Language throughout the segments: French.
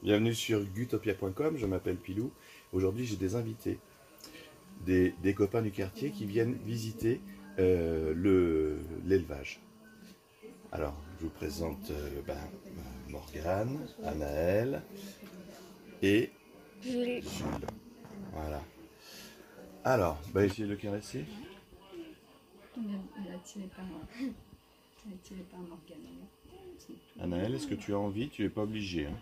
Bienvenue sur gutopia.com, je m'appelle Pilou. Aujourd'hui j'ai des invités, des copains du quartier qui viennent visiter l'élevage. Alors je vous présente Morgane, Anaëlle et Jules. Voilà. Alors, essayez de le caresser. Il a tiré par Morgane. Anaëlle, est-ce que tu as envie? Tu n'es pas obligé. Hein.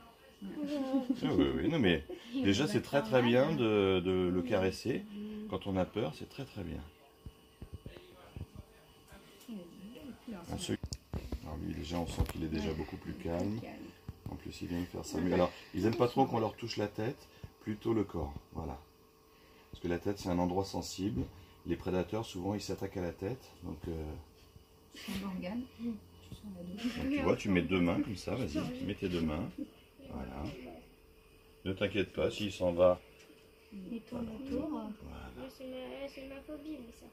Ah oui, non mais déjà c'est très très bien de le caresser. Quand on a peur, c'est très très bien. Alors lui déjà on sent qu'il est déjà beaucoup plus calme. En plus il vient de faire ça. Alors ils n'aiment pas trop qu'on leur touche la tête, plutôt le corps. Voilà. Parce que la tête c'est un endroit sensible. Les prédateurs souvent ils s'attaquent à la tête. Donc tu vois, tu mets deux mains comme ça, vas-y, mets tes deux mains. Voilà. Ne t'inquiète pas, s'il s'en va. Et tourne autour. Voilà. C'est ma phobie, mais ça.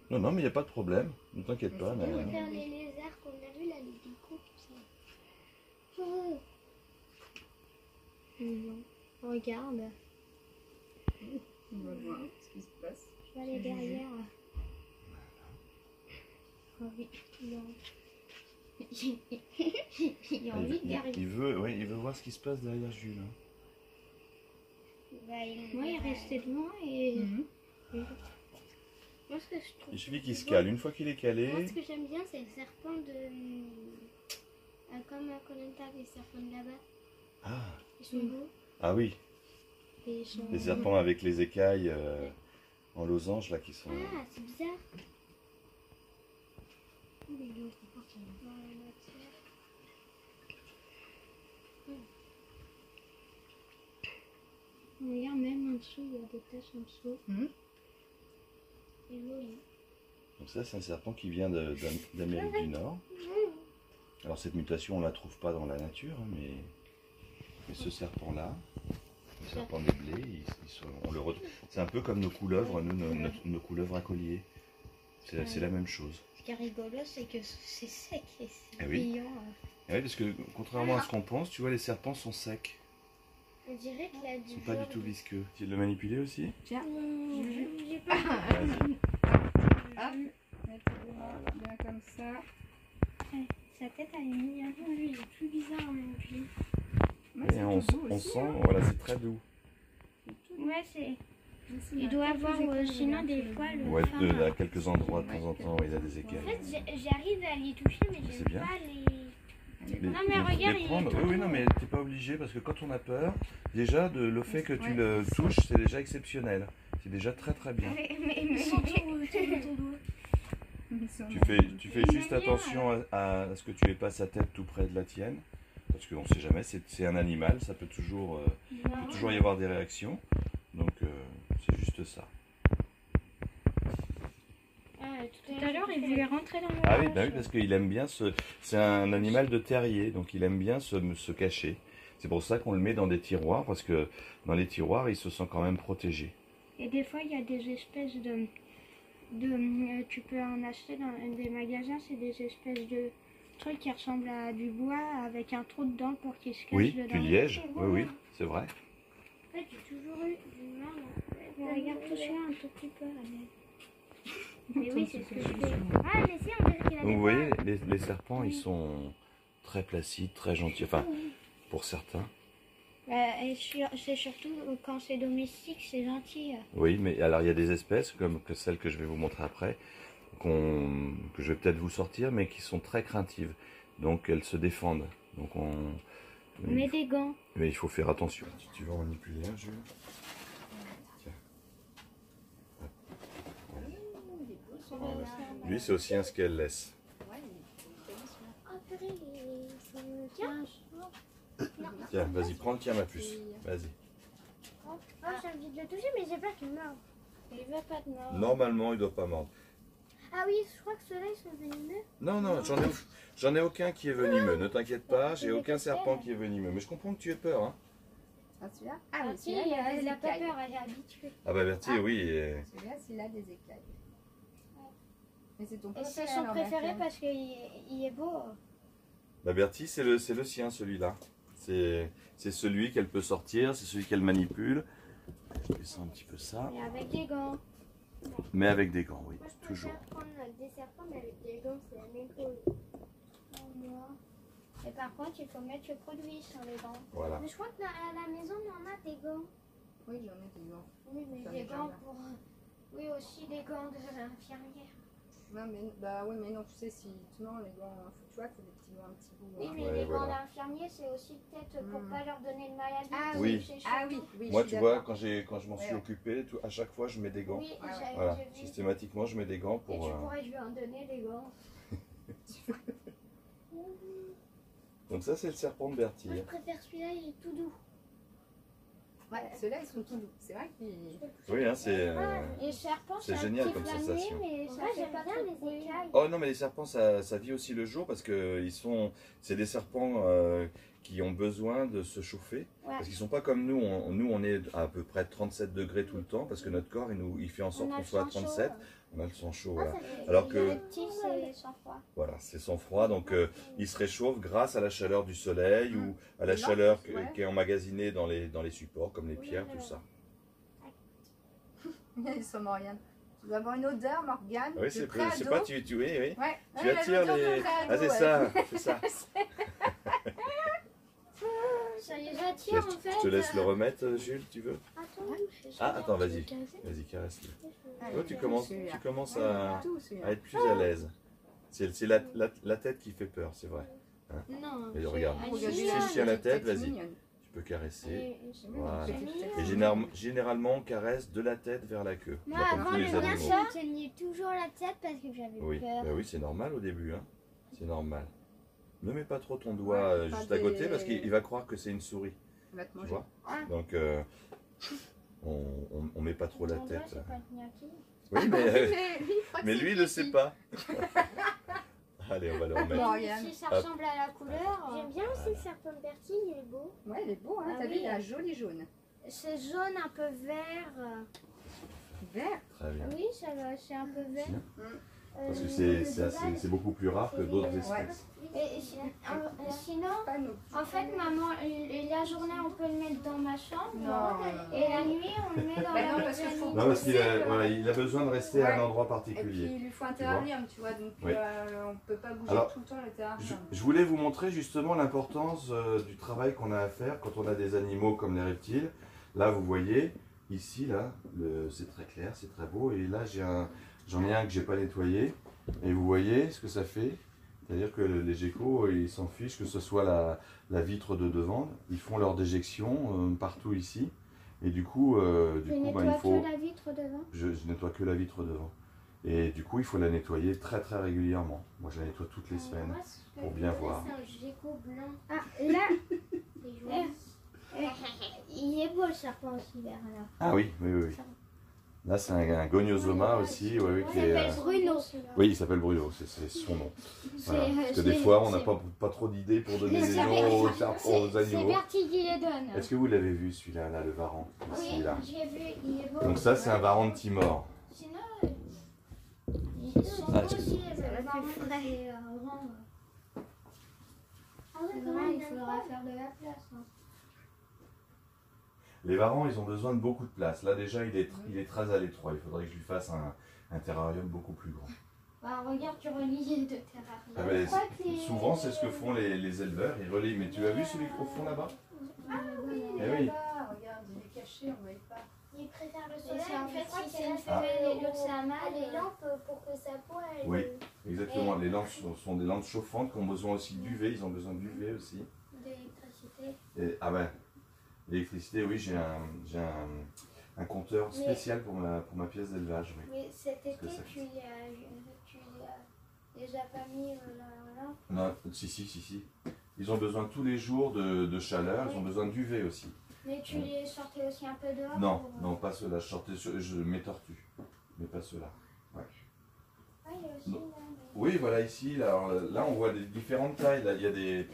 Non, non, mais il n'y a pas de problème. Ne t'inquiète pas. Je vais faire les lézards qu'on a vu là, les geckos, tout ça. Oh. Non. Regarde. On va voir ce qui se passe. Je vais aller derrière. Oh oui, il a envie d'arriver. Il veut voir ce qui se passe derrière Jules. Hein. Moi, il est resté devant et... Moi, ce que je trouve... Il suffit qu'il se cale. Une fois qu'il est calé... Moi, ce que j'aime bien, c'est le serpent de... comme à Koh-Lanta, les serpents de là-bas. Ah. Ils sont beaux. Ah oui. Et ils sont... Les serpents avec les écailles en losange, là, qui sont... Ah, c'est bizarre. Regarde, même en dessous, il y a des taches en dessous. C'est joli. Donc ça, c'est un serpent qui vient d'Amérique du Nord. Alors cette mutation, on ne la trouve pas dans la nature, hein, mais ce serpent-là, le serpent des blés, c'est un peu comme nos couleuvres, nos couleuvres à collier. C'est la même chose. Ce qui est rigolo, c'est que c'est sec et c'est oui. brillant. Oui, parce que contrairement à ce qu'on pense, tu vois, les serpents sont secs. On dirait qu'il a du... Ils sont pas du tout visqueux. Tu veux le manipuler aussi? Tiens. J'ai pas... Vas-y. Ah, bien comme ça. Ouais, sa tête, elle est mignonne. Lui, il est plus bizarre, mon Dieu. Et on sent, voilà, c'est très doux. Ouais, c'est... Il doit avoir sinon des fois le... Ouais, à quelques endroits, de temps en temps, il a des écailles. En fait, j'arrive à les toucher, mais j'aime bien. pas les... Non mais regarde, il est tout oui, non mais t'es pas obligé parce que quand on a peur, déjà le fait que tu le touches, c'est déjà exceptionnel. C'est déjà très très bien. Tu fais juste attention à ce que tu aies pas sa tête tout près de la tienne. Parce qu'on sait jamais, c'est un animal, ça peut toujours y avoir des réactions. Donc c'est juste ça. Tout à l'heure, il voulait rentrer dans le Ah oui, oui, parce qu'il aime bien c'est un animal de terrier, donc il aime bien se cacher. C'est pour ça qu'on le met dans des tiroirs, parce que dans les tiroirs, il se sent quand même protégé. Et des fois, il y a des espèces tu peux en acheter dans des magasins, c'est des espèces de trucs qui ressemblent à du bois avec un trou dedans pour qu'il se cache dedans. Oui, du liège, oui, c'est vrai. En fait, j'ai toujours eu du mal. Regarde, touche-moi un tout petit peu, Annelle. Mais oui, c'est ce que je fais. Ah, mais si, on dirait qu'il a des Donc, vous voyez, les serpents, ils sont très placides, très gentils, enfin, pour certains. Et c'est surtout quand c'est domestique, c'est gentil. Oui, mais alors il y a des espèces, comme celle que je vais vous montrer après, que je vais peut-être vous sortir, mais qui sont très craintives. Donc elles se défendent. Donc on met des gants. Mais il faut faire attention. Tu vas en manipuler un, Jules? Tiens. Lui, c'est aussi un scaleless. Tiens, vas-y, prends le tien, ma puce. Vas-y. Oh, j'ai envie de le toucher, mais j'ai peur qu'il meure. Il ne veut pas de mordre. Normalement, il ne doit pas mordre. Ah oui, je crois que ceux-là, ils sont venimeux. Non, non, j'en ai aucun qui est venimeux. Ne t'inquiète pas, j'ai aucun serpent qui est venimeux. Mais je comprends que tu aies peur, hein. Ah, celui-là? Ah oui, celui-là, elle n'a pas peur, elle est habituée. Ah bah Bertie, oui. Celui-là, s'il a des écailles. Mais c'est ton préféré. C'est son préféré parce qu'il est beau. Bah Bertie, c'est le sien, celui-là. C'est C'est celui qu'elle peut sortir, c'est celui qu'elle manipule. Je descends un petit peu ça. Et avec des gants. Mais avec des gants, oui, Moi, je toujours. préfère prendre des serpents, mais avec des gants, c'est la même chose. Moi. Et par contre, il faut mettre le produit sur les gants. Voilà. Mais je crois qu'à la maison, on a des gants. Oui, j'en ai des gants. Oui, mais Ça des me gants gêne. pour... Oui, aussi des gants de l'infirmière. Non, mais, bah oui, mais non, tu sais, si tu mets les gants, tu vois, c'est des petits gants un petit bout. Oui, hein. mais Ouais, les gants voilà. d'infirmier, c'est aussi peut-être pour Mm. pas leur donner de maladie. Ah Oui. c'est Ah surtout- oui, oui. Moi, je suis tu vois, d'accord. quand je m'en suis Ouais. occupé, à chaque fois, je mets des gants. Oui, Ouais, ouais. Voilà, j'ai vu. systématiquement, je mets des gants Et pour... tu pourrais lui en donner des gants. Donc ça, c'est le serpent de Moi, je Berthier. préfère celui-là, il est tout doux. Ouais, ceux-là, ils sont tout doux. C'est vrai qu'ils. Oui, hein, c'est... Et le serpent, c'est ça génial active comme la nuit, sensation. mais ça fait pas trop de bruit. Oh non, mais les serpents, ça vit aussi le jour parce que c'est des serpents qui ont besoin de se chauffer. Ouais. Parce qu'ils sont pas comme nous. Nous, on est à peu près 37 degrés tout le temps parce que notre corps, il fait en sorte On a qu'on le soit à sang chaud. 37. On a le sang chaud, Ah, voilà. ça fait- Alors les que- reptiles, c'est sans froid. Voilà, c'est sans froid, donc ils se réchauffent grâce à la chaleur du soleil ou à la Non, chaleur ouais. qui est emmagasinée dans les supports comme les Oui, pierres, je- tout ça. Ils sont Morgane. Tu dois avoir une odeur, Morgane. Oui, de c'est pré à c'est dos. pas oui. Ouais, Tu ouais, attires l'odeur de les. pré à Ah, dos, c'est ouais. ça, c'est ça. Ça les Je attire en fait. te laisse le remettre, Jules, tu veux? Attends, je sais Ah, pas, attends, tu vas-y. veux caser Vas-y, caresse-le. Ouais, Toi, tu commences celui-là. à Tout, celui-là. être plus à l'aise. C'est la tête qui fait peur, c'est vrai. Non. Mais j'ai- regarde. ah, Regarde, si, Si celui-là, je tiens la elle est tête, peut-être vas-y. mignonne. Tu peux caresser. c'est Voilà. c'est mignon. Et généralement, on caresse de la tête vers la queue. Moi, Bah, comme avant tous le les mien, animaux. je tenais toujours la tête parce que j'avais Oui, peur. bah oui, c'est normal au début, hein. C'est normal. Ne mets pas trop ton doigt Ouais, pas juste à côté des- parce qu'il va croire que c'est une souris, Il va te tu manger. vois. Ah. Donc, on met pas trop la Ton doigt, tête. c'est pas une gnocchi. Oui, mais lui, il le sait sait pas. Allez, on va le remettre. Morgane. Si ça Hop. ressemble à la couleur. J'aime bien aussi le serpent de Bertille, il est beau. Ouais, il est beau, hein. Ah T'as vu, oui. il a un joli jaune. C'est jaune, un peu vert. Vert. Très bien. Oui, c'est un peu vert. Parce que Le c'est beaucoup plus rare que d'autres espèces. Et sinon, Pas nous. en fait, maman, la journée, on peut le mettre dans ma chambre. Non. Et la nuit, on le met dans Bah la non, parce qu'il faut- Non, parce qu'il a, voilà, il a besoin de rester à un endroit Et puis particulier. il lui faut un terrarium, tu vois, donc Oui. on peut pas bouger Alors, tout le temps le terrarium. Je voulais vous montrer justement l'importance du travail qu'on a à faire quand on a des animaux comme les reptiles. Là, vous voyez, ici, là, c'est très clair, c'est très beau. Et là, j'en ai un que j'ai pas nettoyé. Et vous voyez ce que ça fait. C'est-à-dire que les geckos, ils s'en fichent que ce soit la vitre de devant. Ils font leur déjection partout ici. Et du coup, Tu il nettoies faut... que la vitre devant. Je nettoie que la vitre devant. Et du coup, il faut la nettoyer très très régulièrement. Moi, je la nettoie toutes les semaines. Moi, ce que pour bien je veux, voir. C'est un gecko blanc. Ah, là, il est beau le serpent aussi vert là. Ah oui, oui, oui. oui. Là, c'est un goniosoma aussi. Ouais, oui, Il qui est, s'appelle Bruno. oui, il s'appelle Bruno, c'est son nom. Voilà. C'est- Parce que c'est- des fois, on n'a c'est- pas trop d'idées pour donner Mais des c'est- noms aux C'est animaux. Bertie qui les donne. Est-ce que vous l'avez vu celui-là, là, le varan ici, Oui, là. j'ai vu, il est beau. Donc ça, c'est un varan de Timor. Sinon, ils sont Ah, beaux aussi, ça le va baron plus et Oran. Il faudra faire de la place. Hein. Les varans, ils ont besoin de beaucoup de place. Là, déjà, il est très à l'étroit. Il faudrait que je lui fasse un terrarium beaucoup plus grand. Bah, regarde, tu relis de terrarium. Ah ben, Je crois que les- souvent, c'est ce que font les éleveurs. Ils relient. Mais tu as vu celui au fond là-bas? Ah oui, Eh il est oui. là-bas, regarde, il est caché, on ne voit pas. Il préfère le Et soleil. c'est en mais je fait, crois si que c'est une femelle et l'autre c'est un mâle. les lampes pour que sa peau elle. Oui. Exactement. Les lampes sont des lampes chauffantes qui ont besoin aussi d'UV. Ils ont besoin d'UV aussi. D'électricité. Et, ah ben, l'électricité, oui, j'ai un compteur spécial pour ma pièce d'élevage. Oui. Mais cet été, que ça tu y as déjà pas mis la lampe. Non, si. Ils ont besoin tous les jours de chaleur. Ils ont besoin d'UV aussi. Mais tu les sortais aussi un peu dehors. Non, pour- non, pas ceux-là. Je mets tortues, mais pas ceux-là. Ah, il y a aussi Non. là. Oui, voilà ici. Là, alors, là, on voit des différentes tailles. Là, il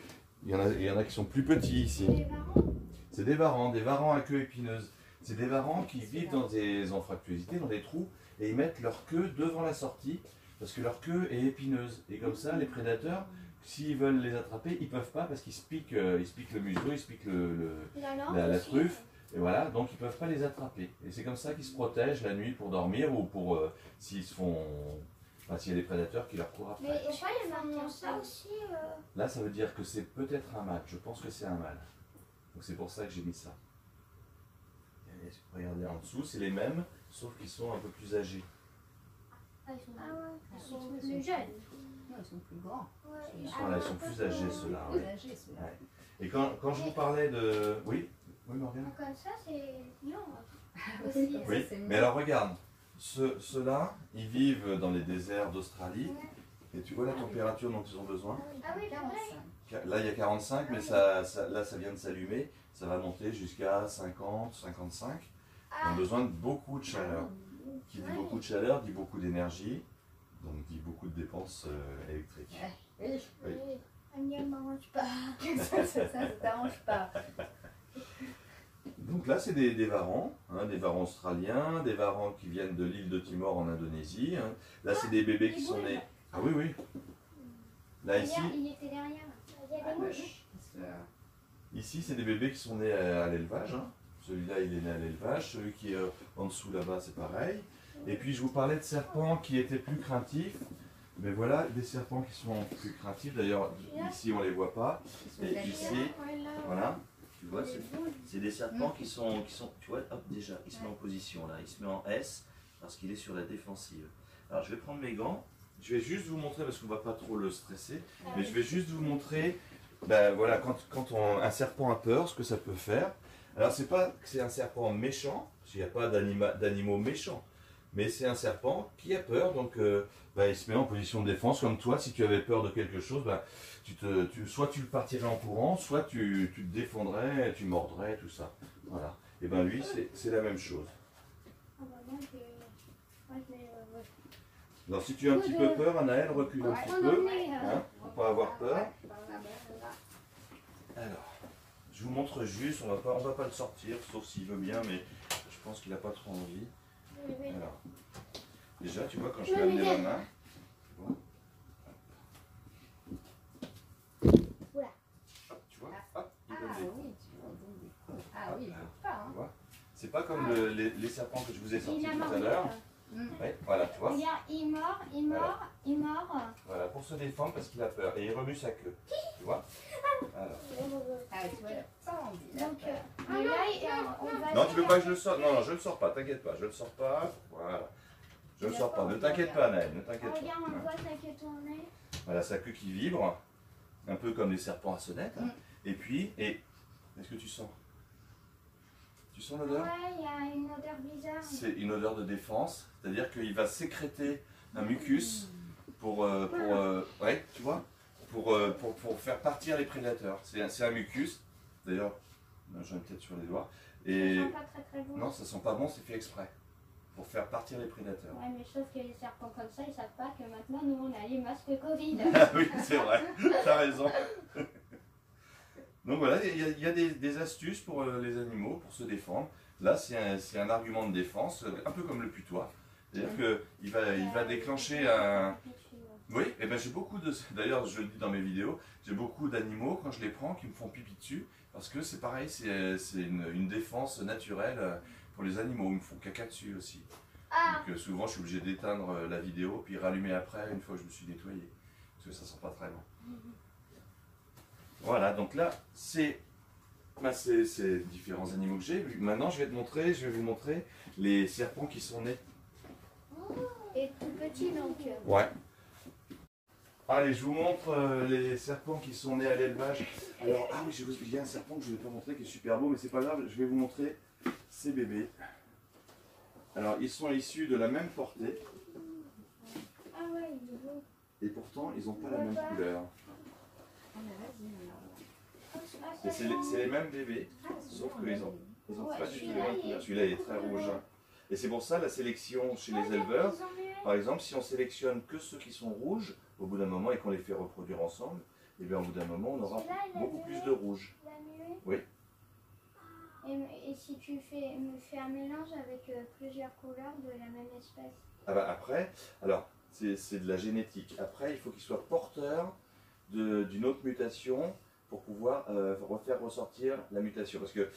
y en a qui sont plus petits ici. Les varans. C'est des varans à queue épineuse. C'est des varans qui vivent dans des anfractuosités, dans des trous, et ils mettent leur queue devant la sortie parce que leur queue est épineuse. Et comme ça, les prédateurs s'ils veulent les attraper, ils peuvent pas parce qu'ils se piquent, le museau, ils se piquent la aussi. truffe. Et voilà, donc ils peuvent pas les attraper. Et c'est comme ça qu'ils se protègent la nuit pour dormir ou pour s'ils se font, enfin, s'il y a des prédateurs qui leur courent après. Mais pourquoi il y a marqué ça aussi Là, ça veut dire que c'est peut-être un mâle. Je pense que c'est un mâle. Donc c'est pour ça que j'ai mis ça. Et regardez en dessous, c'est les mêmes, sauf qu'ils sont un peu plus âgés. Ah, ils sont plus jeunes. Non, ils sont plus grands. Ouais, Ils sont plus âgés ceux-là. Plus Ouais. âgés, ceux-là. Ouais. Et quand je vous parlais de... Oui, Morgane. Comme ça, c'est non. Aussi, ça, Oui, c'est mais mieux. alors regarde, ceux-là, ils vivent dans les déserts d'Australie. Et tu vois la température dont ils ont besoin? Ah oui, c'est vrai. 45. Là, il y a 45, mais là, ça vient de s'allumer. Ça va monter jusqu'à 50, 55. Ils ont besoin de beaucoup de chaleur. Qui dit beaucoup de chaleur, dit beaucoup d'énergie. Donc, dit beaucoup de dépenses électriques. Oui, Oui. Elle ne m'arrange pas. ça ne t'arrange pas. Donc là, c'est des varans, hein, des varans australiens, des varans qui viennent de l'île de Timor en Indonésie. Hein. Là, c'est des bébés qui sont nés... Ah oui, oui. Là, ici, Il était derrière. Il y a des mouches. ici c'est des bébés qui sont nés à l'élevage. Hein. Celui-là, il est né à l'élevage. Celui qui est en dessous là-bas, c'est pareil. Et puis, je vous parlais de serpents qui étaient plus craintifs. Mais voilà, des serpents qui sont plus craintifs. D'ailleurs, ici, on ne les voit pas. Et ici, voilà. Tu vois, c'est des serpents qui sont, tu vois, hop, déjà, il se met en position là, il se met en S parce qu'il est sur la défensive. Alors je vais prendre mes gants, je vais juste vous montrer, parce qu'on ne va pas trop le stresser, mais je vais juste vous montrer, ben voilà, quand un serpent a peur, ce que ça peut faire. Alors c'est pas que c'est un serpent méchant, parce qu'il n'y a pas d'animaux méchants, mais c'est un serpent qui a peur, donc ben, il se met en position de défense, comme toi, si tu avais peur de quelque chose, ben, soit tu partirais en courant, soit tu te défendrais, tu mordrais, tout ça. Voilà. Et ben lui, c'est la même chose. Alors si tu as un petit peu peur, Anaël, recule un petit peu, hein, pour pas avoir peur. Alors, je vous montre juste, on va pas le sortir, sauf s'il veut bien, mais je pense qu'il n'a pas trop envie. Alors, déjà, tu vois, quand je vais amener ma main, tu vois, hop, il donne des coups. Ah oui, il ne peut pas. Hein. Tu vois, c'est pas comme les serpents que je vous ai sortis Il a tout à mordu. l'heure. Ouais, voilà, tu vois. Regarde, il mord. Voilà, pour se défendre parce qu'il a peur. Et il remue sa queue. Tu vois. Alors. Ah, tu vois, il a pas envie. Donc, mais là, on va. Non, tu veux pas que je le sorte? Non, non, je le sors pas, t'inquiète pas, je le sors pas. Voilà. Je le sors pas, ne t'inquiète pas, Naël, ne t'inquiète pas. Regarde, on voit ça qui est tourné. Voilà, sa queue qui vibre, un peu comme les serpents à sonnette. Hein. Et puis, est-ce que tu sens? Tu sens l'odeur? Ouais, il y a une odeur bizarre. C'est une odeur de défense, c'est-à-dire qu'il va sécréter un mucus pour ouais, tu vois, pour faire partir les prédateurs. C'est un mucus, d'ailleurs, j'en ai peut-être sur les doigts. Et Ça sent pas très très bon. non, ça sent pas bon, c'est fait exprès, pour faire partir les prédateurs. Ouais, mais sauf que les serpents comme ça, ils savent pas que maintenant, nous, on a les masques Covid. Ah oui, c'est vrai, t'as raison. Donc voilà, il y a des astuces pour les animaux, pour se défendre. Là, c'est un argument de défense, un peu comme le putois. C'est-à-dire qu'il va déclencher un... Oui, et ben j'ai beaucoup de... D'ailleurs, je le dis dans mes vidéos, j'ai beaucoup d'animaux, quand je les prends, qui me font pipi dessus. Parce que c'est pareil, c'est une défense naturelle pour les animaux. Ils me font caca dessus aussi. Ah, Donc souvent, je suis obligé d'éteindre la vidéo, puis rallumer après, une fois que je me suis nettoyé. Parce que ça sent pas très bon. Voilà, donc là, c'est différents animaux que j'ai. Maintenant, je vais vous montrer les serpents qui sont nés. et tout petit donc. Ouais. Allez, je vous montre les serpents qui sont nés à l'élevage. Alors, ah oui, il y a un serpent que je ne vous ai pas montré qui est super beau, mais c'est pas grave, je vais vous montrer ces bébés. Alors, ils sont issus de la même portée, Ah ouais, il est beau. et pourtant, ils n'ont pas la même couleur. Et c'est les mêmes bébés, sauf qu'ils ont Ouais, pas du tout les celui-là, mêmes il est couleurs. Celui-là, il est très beaucoup rouge. plus Et c'est pour ça la sélection chez les Regarde, éleveurs. ils ont mué. Par exemple, si on sélectionne que ceux qui sont rouges, au bout d'un moment, et qu'on les fait reproduire ensemble, et bien au bout d'un moment, on aura Celui-là, il a beaucoup mué. plus de rouge. Il a mué. Oui. Et si tu me fais un mélange avec plusieurs couleurs de la même espèce. Ah bah après, alors, c'est de la génétique. Après, il faut qu'ils soient porteurs d'une autre mutation pour pouvoir refaire ressortir la mutation. Parce que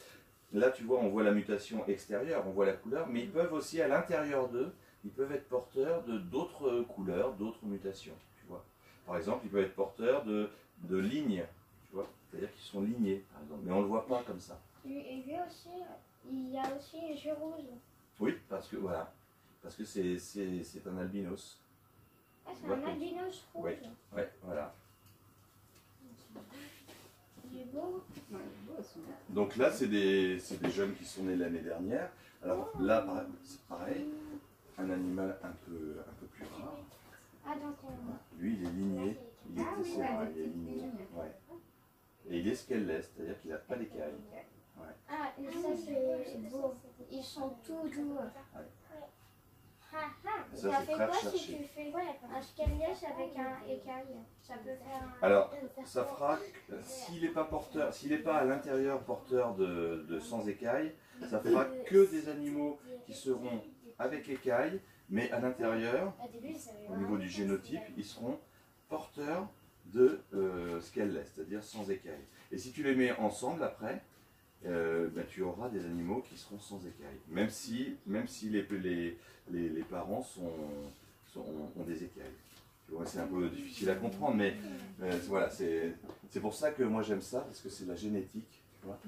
là, tu vois, on voit la mutation extérieure, on voit la couleur, mais ils peuvent aussi, à l'intérieur d'eux, ils peuvent être porteurs de d'autres couleurs, d'autres mutations, tu vois. Par exemple, ils peuvent être porteurs de lignes, tu vois, c'est-à-dire qu'ils sont lignés, par exemple, mais on ne le voit pas comme ça. Et lui aussi, il y a aussi les yeux rouges. Oui, parce que voilà, parce que c'est un albinos. Ah, c'est un albinos rouge. Oui, ouais, voilà. Il est beau. Ouais, beau, elles sont bien. Donc là, c'est des jeunes qui sont nés l'année dernière. Alors là, c'est pareil, un animal un peu plus rare. Ah, donc Lui, il est ligné, il est Ah oui, c'est ouais, vrai, des il est petites ligné. lignes. Ouais. Et il est scaleless, c'est-à-dire qu'il n'a pas d'écailles. Ah, et ça c'est beau. Ils sont tout doux. Ah, ah. Ça, Ça c'est fait très quoi si recherché. tu fais un scaliès avec un écaille? Ça peut faire un... Alors, ça fera, s'il n'est pas porteur, s'il n'est pas à l'intérieur porteur de sans écailles, ça fera que des animaux qui seront avec écailles, mais à l'intérieur, au niveau du génotype, ils seront porteurs de scaleless, c'est-à-dire sans écailles. Et si tu les mets ensemble après, ben, tu auras des animaux qui seront sans écailles, même si les parents ont des écailles. C'est un peu difficile à comprendre, mais voilà, c'est pour ça que moi j'aime ça, parce que c'est la génétique, tu vois.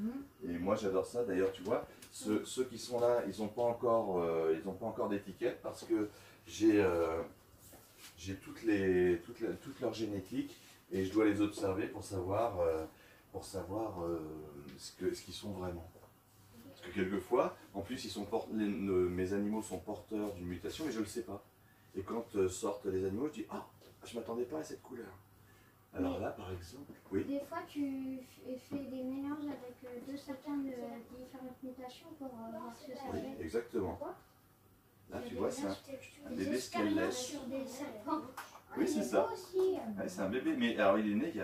Et moi j'adore ça. D'ailleurs, tu vois, ceux qui sont là, ils n'ont pas encore d'étiquette, parce que j'ai toute leur génétique, et je dois les observer pour savoir ce qu'ils sont vraiment. Parce que quelquefois, en plus, mes animaux sont porteurs d'une mutation, et je ne le sais pas. Et quand sortent les animaux, je dis « Ah, je ne m'attendais pas à cette couleur ». Alors là, par exemple, oui. Des fois, tu fais des mélanges avec deux certaines différentes mutations pour voir ce que ça Oui, fait. exactement. Là, tu vois, c'est un Des bébé escargots scaleless. sur des serpents. Oui, c'est ça. Beau aussi. Ouais, c'est un bébé, mais alors il est né il y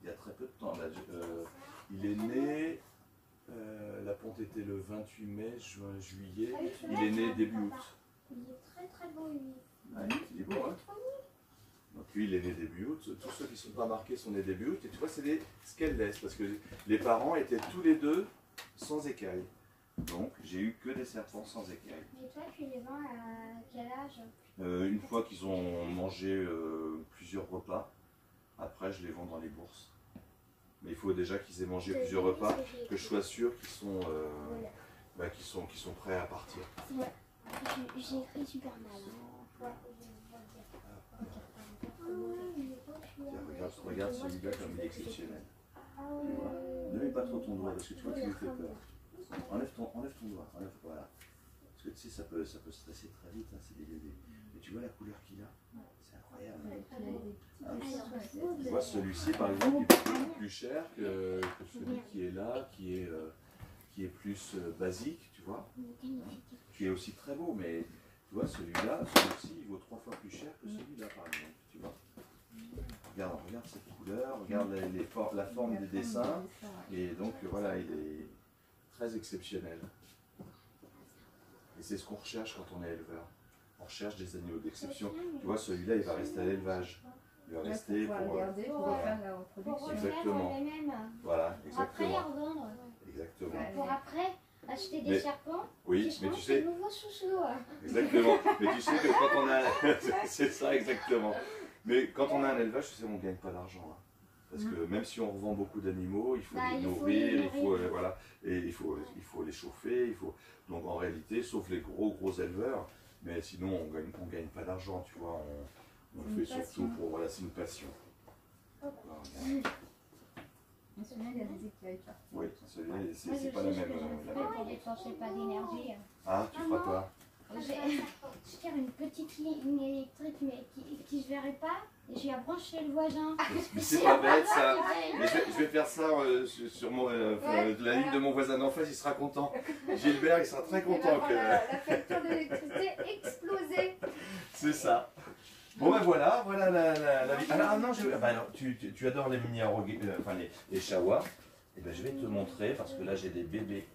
a très peu de temps. Là, il est né, la ponte était le 28 mai, juin, juillet. Il est né début août. Il est très très beau, lui. Ouais, il est beau, hein. Donc lui, il est né début août. Tous ceux qui ne sont pas marqués sont nés début août. Et tu vois, c'est des scaleless, parce que les parents étaient tous les deux sans écailles. Donc, j'ai eu que des serpents sans écailles. Et toi, tu les vends à quel âge? Une fois qu'ils ont mangé plusieurs repas, après je les vends dans les bourses. Mais il faut déjà qu'ils aient mangé plusieurs repas, que je sois sûr qu'ils sont, qu'ils sont prêts à partir. Ouais. J'ai écrit super mal. Tiens, regarde celui-là comme il est exceptionnel. Tu vois, ne mets pas trop ton doigt parce que tu vois, tu lui fais peur. Enlève ton doigt, voilà. Parce que tu sais, ça peut stresser très vite, hein, c'est des bébés. Mais tu vois la couleur qu'il a, c'est incroyable. Tu vois, celui-ci par exemple, il est beaucoup plus cher que celui qui est là, qui est plus basique, tu vois, qui est aussi très beau, mais tu vois, celui-ci, il vaut 3 fois plus cher que celui-là par exemple, tu vois. Regarde cette couleur, regarde la forme des dessins, et donc voilà, il est très exceptionnel. Et c'est ce qu'on recherche quand on est éleveur. On recherche des animaux d'exception. Tu vois, celui-là, il va rester à l'élevage. Il va rester pour le garder, pour faire la reproduction. Exactement. Les mêmes. Voilà, Pour après les exactement. revendre. Exactement. Ouais. Pour après acheter des Mais- serpents Oui, qui mais seront tu des sais, nouveaux sous-sous. exactement. Mais tu sais que quand on a, c'est ça exactement. Mais quand on a un élevage, tu sais, on ne gagne pas d'argent. Hein. Parce que même si on revend beaucoup d'animaux, il faut les nourrir, voilà, et il faut les chauffer, donc en réalité, sauf les gros éleveurs, mais sinon on gagne pas d'argent, tu vois, on le fait surtout pour, voilà, c'est une passion. Voilà, regarde. Mais celui-là, il y a des écailles. Oui, celui-là, Moi, c'est pas la même. pour dépenser pas d'énergie. Ah, tu feras quoi? Je tire une petite ligne électrique mais qui se verrait pas et j'ai à brancher le voisin. Mais c'est pas bête ça. Mais je vais faire ça sur la ligne de mon voisin d'en face, il sera content. Gilbert, il sera très content que. La facture d'électricité explosée. C'est ça. Bon ben voilà la vie. Alors non, alors, tu adores les mini enfin les chawas. Et ben je vais te montrer parce que là j'ai des bébés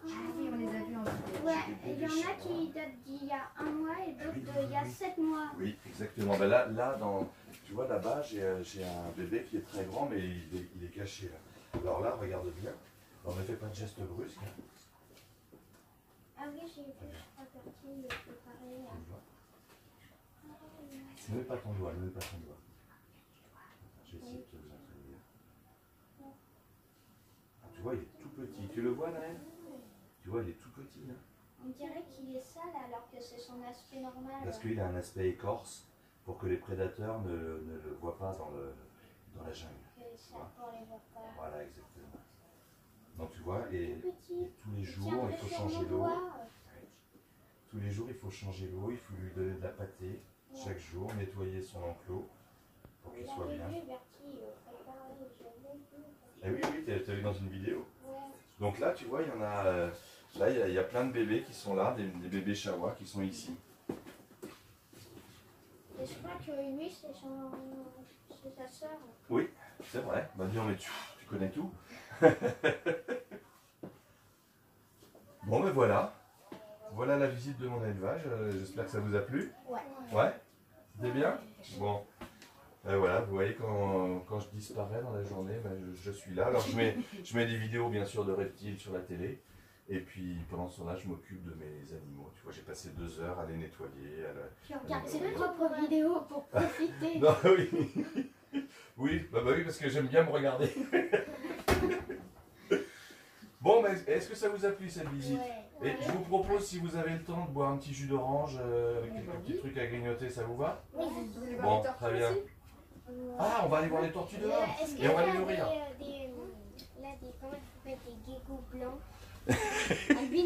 Oui, on les a vus en vidéo. Ouais, il y en a qui datent d'il y a 1 mois et d'autres d'il y a 7 mois. Oui, exactement. Ben là tu vois là-bas, j'ai un bébé qui est très grand, mais il est caché là. Alors là, regarde bien. Alors, ne fais pas de gestes brusques. Hein. Ah oui, j'ai vu, je crois, Bertie préparer. Tu le vois. Ne mets pas ton doigt, ne mets pas ton doigt. Je vais essayer de te vous introduire. Ah, tu vois, il est tout petit. Tu le vois, Naël? Tu vois, il est tout petit. Hein. On dirait qu'il est sale alors que c'est son aspect normal. Parce qu'il a un aspect écorce pour que les prédateurs ne le voient pas dans la jungle. Que ça, on les voit pas. Voilà, exactement. Donc tu vois, et Petit. tous les jours, Tiens, il faut sur changer mon l'eau. doigt. Tous les jours, il faut changer l'eau, il faut lui donner de la pâtée. Chaque jour, nettoyer son enclos pour qu'il soit bien. Ah oui, oui, tu as vu dans une vidéo. Donc là, tu vois, il y en a. Là, il y a plein de bébés qui sont là, des bébés chawa qui sont ici. Et je crois que lui, c'est sa soeur. Oui, c'est vrai. Bah dis, mais tu connais tout. Bon, ben voilà. Voilà la visite de mon élevage. J'espère que ça vous a plu. Ouais. Ouais? C'était bien? Bon. Voilà, vous voyez, quand je disparais dans la journée, ben, je suis là. Alors je mets des vidéos bien sûr de reptiles sur la télé. Et puis pendant ce temps-là, je m'occupe de mes animaux. Tu vois, j'ai passé 2 heures à les nettoyer. Tu regardes ses propres vidéos pour profiter. Non, oui. Oui, bah oui, parce que j'aime bien me regarder. Bon, mais est-ce que ça vous a plu cette visite? Ouais. Et je vous propose, si vous avez le temps, de boire un petit jus d'orange, avec quelques petits trucs à grignoter, ça vous va? Vous voulez Bon, voir les tortues très bien. aussi? Ah, on va aller voir les tortues dehors. Est-ce Et on va qu'il y les a nourrir. comment il s'appelle, des geckos blancs? Albino.